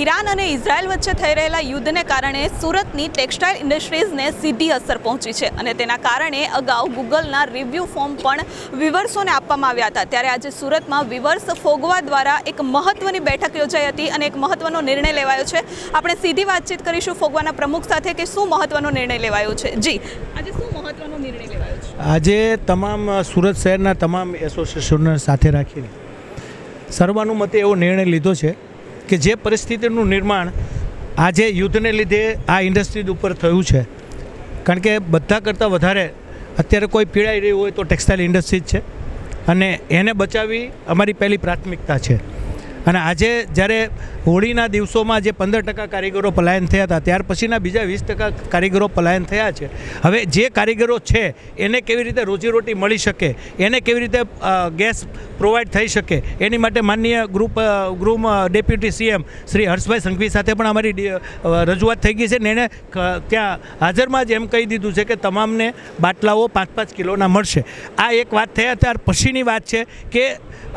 Iran અને Israel વચ્ચે થઈ રહેલા યુદ્ધને કારણે સુરતની ટેક્સટાઇલ ઇન્ડસ્ટ્રીઝને સીધી અસર પહોંચી છે અને તેના કારણે અગાઉ ગૂગલના રિવ્યૂ ફોર્મ પણ વિવર્સોને આપવામાં આવ્યા હતા। ત્યારે આજે સુરતમાં વિવર્સ ફોગવા દ્વારા એક મહત્વની બેઠક યોજાઈ હતી અને એક મહત્વનો નિર્ણય લેવાયો છે। આપણે સીધી વાતચીત કરીશું ફોગવાના પ્રમુખ સાથે કે શું મહત્વનો નિર્ણય લેવાયો છે। જી, આજે શું મહત્વનો નિર્ણય લેવાયો છે? આજે તમામ સુરત શહેરના તમામ એસોસિએશનને સાથે રાખીને સર્વાનુમતે એવો નિર્ણય લીધો છે કે જે પરિસ્થિતિનું નિર્માણ આજે યુદ્ધને લીધે આ ઇન્ડસ્ટ્રી ઉપર થયું છે, કારણ કે બધા કરતાં વધારે અત્યારે કોઈ પીડાઈ રહ્યું હોય તો ટેક્સટાઇલ ઇન્ડસ્ટ્રી જ છે અને એને બચાવવી અમારી પહેલી પ્રાથમિકતા છે। અને આજે જ્યારે હોળીના દિવસોમાં જે 15% કારીગરો પલાયન થયા હતા, ત્યાર પછીના બીજા 20% કારીગરો પલાયન થયા છે। હવે જે કારીગરો છે એને કેવી રીતે રોજીરોટી મળી શકે, એને કેવી રીતે ગેસ પ્રોવાઈડ થઈ શકે, એની માટે માનનીય ગૃહ ડેપ્યુટી સીએમ શ્રી હર્ષભાઈ સંઘવી સાથે પણ અમારી રજૂઆત થઈ ગઈ છે ને એને ત્યાં હાજરમાં જ એમ કહી દીધું છે કે તમામને બાટલાઓ 5-5 કિલોના મળશે। આ એક વાત થયા ત્યાર પછીની વાત છે કે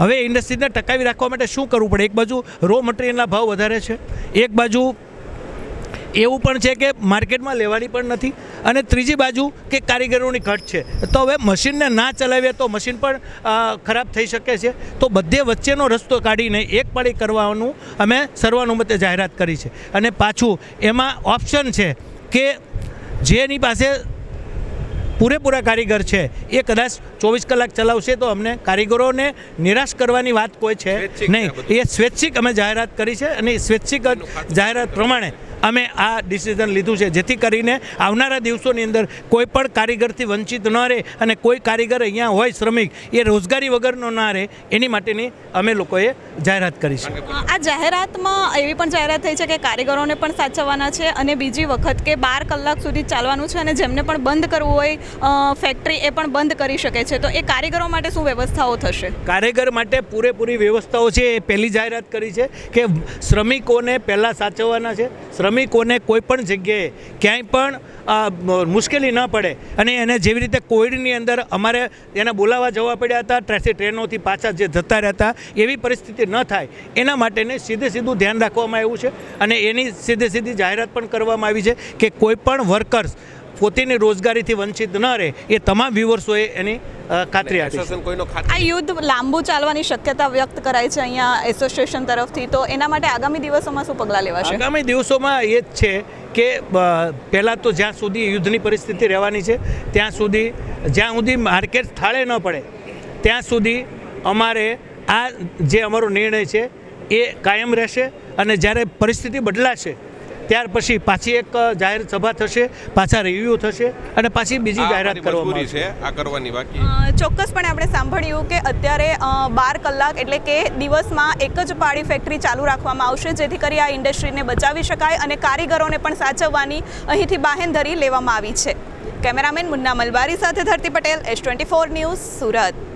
હવે ઇન્ડસ્ટ્રીને ટકાવી રાખવા માટે શું કરવું પડે। એક બાજુ રો મટીરિયલના ભાવ વધારે છે, એક બાજુ એવું પણ છે કે માર્કેટમાં લેવાની પણ નથી અને ત્રીજી બાજુ કે કારીગરોની ઘટ છે। તો હવે મશીનને ના ચલાવીએ તો મશીન પણ ખરાબ થઈ શકે છે। તો બધે વચ્ચેનો રસ્તો કાઢીને એક પાળી કરવાનું અમે સર્વાનુમતે જાહેરાત કરી છે અને પાછું એમાં ઓપ્શન છે કે જેની પાસે પૂરેપૂરા કારીગર છે એ કદાચ 24 કલાક ચલાવશે તો અમને કારીગરોને નિરાશ કરવાની વાત કોઈ છે નહીં। એ સ્વૈચ્છિક અમે જાહેરાત કરી છે અને સ્વૈચ્છિક જાહેરાત પ્રમાણે અમે આ ડિસિઝન લીધું છે, જેથી કરીને આવનારા દિવસોની અંદર કોઈ પણ કારીગરથી વંચિત ન રહે અને કોઈ કારીગર અહીંયા હોય શ્રમિક એ રોજગારી વગરનો ના રહે, એની માટેની અમે લોકોએ જાહેરાત કરી છે। આ જાહેરાતમાં એવી પણ જાહેરાત થઈ છે કે કારીગરોને પણ સાચવવાના છે અને બીજી વખત કે 12 કલાક સુધી ચાલવાનું છે અને જેમને પણ બંધ કરવું હોય ફેક્ટરી એ પણ બંધ કરી શકે છે। તો એ કારીગરો માટે શું વ્યવસ્થાઓ થશે? કારીગર માટે પૂરેપૂરી વ્યવસ્થાઓ છે। એ પહેલી જાહેરાત કરી છે કે શ્રમિકોને પહેલાં સાચવવાના છે, શ્રમિકોને કોઈ પણ જગ્યાએ ક્યાંય પણ મુશ્કેલી ન પડે અને એને જેવી રીતે કોવિડની અંદર અમારે એને બોલાવવા જવા પડ્યા હતા, ટ્રેનોથી પાછા જે જતા રહેતા એવી પરિસ્થિતિ ન થાય એના માટેને સીધું ધ્યાન રાખવામાં આવ્યું છે અને એની સીધી જાહેરાત પણ કરવામાં આવી છે કે કોઈ પણ વર્કર્સ પોતાની રોજગારીથી વંચિત ન રહે એ તમામ વ્યુઅર્સોએ એની ખાતરી આપી। આ યુદ્ધ લાંબુ ચાલવાની શક્યતા વ્યક્ત કરાય છે અહીંયા એસોસિએશન તરફથી, તો એના માટે આગામી દિવસોમાં શું પગલાં લેવાશે? આગામી દિવસોમાં એ જ છે કે પહેલાં તો જ્યાં સુધી યુદ્ધની પરિસ્થિતિ રહેવાની છે ત્યાં સુધી, જ્યાં સુધી માર્કેટ થાળે ન પડે ત્યાં સુધી અમારે આ જે અમારો નિર્ણય છે એ કાયમ રહેશે અને જ્યારે પરિસ્થિતિ બદલાશે ત્યાર પછી પાછી એક જાહેર સભા થશે, પાછા રિવ્યૂ થશે અને પાછી બીજી જાહેરાત કરવામાં આવશે। આ કરવાની બાકી ચોક્કસપણે આપણે સાંભળ્યું કે અત્યારે 12 કલાક એટલે કે દિવસમાં એક જ પાળી ફેક્ટરી ચાલુ રાખવામાં આવશે, જેથી કરી આ ઇન્ડસ્ટ્રીને બચાવી શકાય અને કારીગરોને પણ સાચવવાની અહીંથી બાહેંધરી લેવામાં આવી છે। કેમેરામેન મુન્ના મલબારી સાથે ધરતી પટેલ, S24 ન્યૂઝ, સુરત।